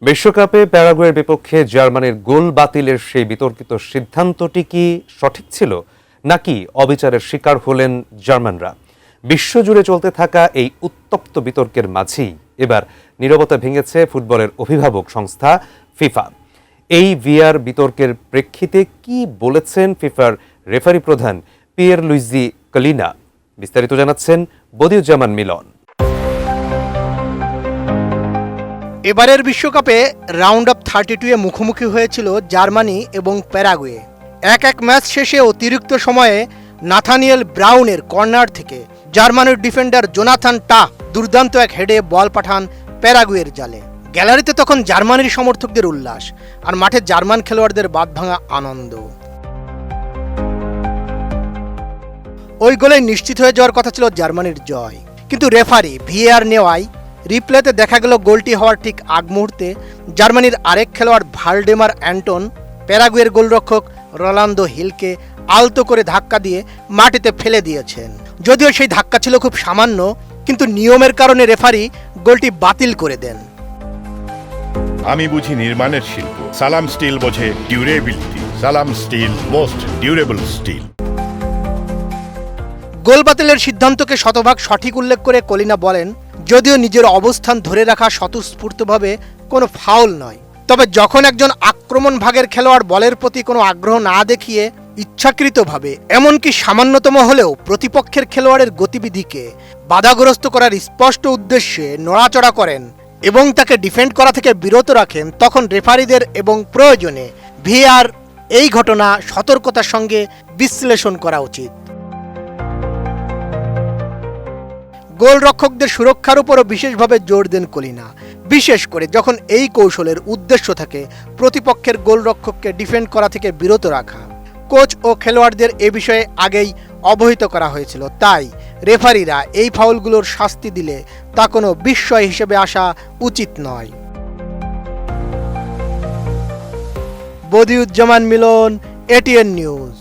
বিশ্বকাপে প্যারাগুয়ের বিপক্ষে জার্মানির গোল বাতিলের সেই বিতর্কিত সিদ্ধান্তটি কি সঠিক ছিল নাকি অবিচারের শিকার হলেন জার্মানরা? বিশ্বজুড়ে চলতে থাকা এই উত্তপ্ত বিতর্কের মাঝেই এবার নীরবতা ভেঙেছে ফুটবলের অভিভাবক সংস্থা ফিফা। এই ভিআর বিতর্কের প্রেক্ষিতে কি বলেছেন ফিফার রেফারি প্রধান পিয়ের লুইজি কলিনা? বিস্তারিত জানাচ্ছেন বদিউজ্জামান মিলন। এবারের বিশ্বকাপে রাউন্ড অফ 32-এ মুখোমুখি হয়েছিল জার্মানি এবং প্যারাগুয়ে। এক ম্যাচ শেষে অতিরিক্ত সময়ে নাথানিয়েল ব্রাউনের কর্নার থেকে জার্মানির ডিফেন্ডার জোনাথান টা দুর্দান্ত এক হেডে বল পাঠান প্যারাগুয়ের জালে। গ্যালারিতে তখন জার্মানির সমর্থকদের উল্লাস, আর মাঠে জার্মান খেলোয়াড়দের বাঁধভাঙা আনন্দ। ওই গোলে নিশ্চিত হয়ে যাওয়ার কথা ছিল জার্মানির জয়, কিন্তু রেফারি ভিএআর নেওয়ায় রিপ্লেতে দেখা গেল গোলটি হওয়ার ঠিক আগ মুহূর্তে জার্মানির আরেক খেলোয়াড় ভালডেমার অ্যান্টন প্যারাগুয়ের গোলরক্ষক রোনাল্ডো হিলকে আলতো করে ধাক্কা দিয়ে মাটিতে ফেলে দিয়েছেন। যদিও সেই ধাক্কা ছিল খুব সামান্য, কিন্তু নিয়মের কারণে রেফারি গোলটি বাতিল করে দেন। আমি বুঝি নির্মাণের শিল্প, সালাম স্টিল বোঝে ডিউরেবিলিটি। সালাম স্টিল, মোস্ট ডিউরেবল স্টিল। গোল বাতিলের সিদ্ধান্তকে শতভাগ সঠিক উল্লেখ করে কলিনা বলেন, যদিও নিজের অবস্থান ধরে রাখা স্বতঃস্ফূর্তভাবে কোনো ফাউল নয়, তবে যখন একজন আক্রমণ ভাগের খেলোয়াড় বলের প্রতি কোনো আগ্রহ না দেখিয়ে ইচ্ছাকৃতভাবে, এমনকি সামান্যতম হলেও প্রতিপক্ষের খেলোয়াড়ের গতিবিধিকে বাধাগ্রস্ত করার স্পষ্ট উদ্দেশ্যে নড়াচড়া করেন এবং তাকে ডিফেন্ড করা থেকে বিরত রাখেন, তখন রেফারিদের এবং প্রয়োজনে ভিআর এই ঘটনা সতর্কতার সঙ্গে বিশ্লেষণ করা উচিত। গোলরক্ষকদের সুরক্ষার উপরও বিশেষভাবে জোর দেন কলিনা, বিশেষ করে যখন এই কৌশলের উদ্দেশ্য থাকে প্রতিপক্ষের গোলরক্ষককে ডিফেন্ড করা থেকে বিরত রাখা। কোচ ও খেলোয়াড়দের এ বিষয়ে আগেই অবহিত করা হয়েছিল, তাই রেফারিরা এই ফাউলগুলোর শাস্তি দিলে তা কোনো বিস্ময় হিসেবে আসা উচিত নয়। বদিউজ্জামান মিলন, এটিএন নিউজ।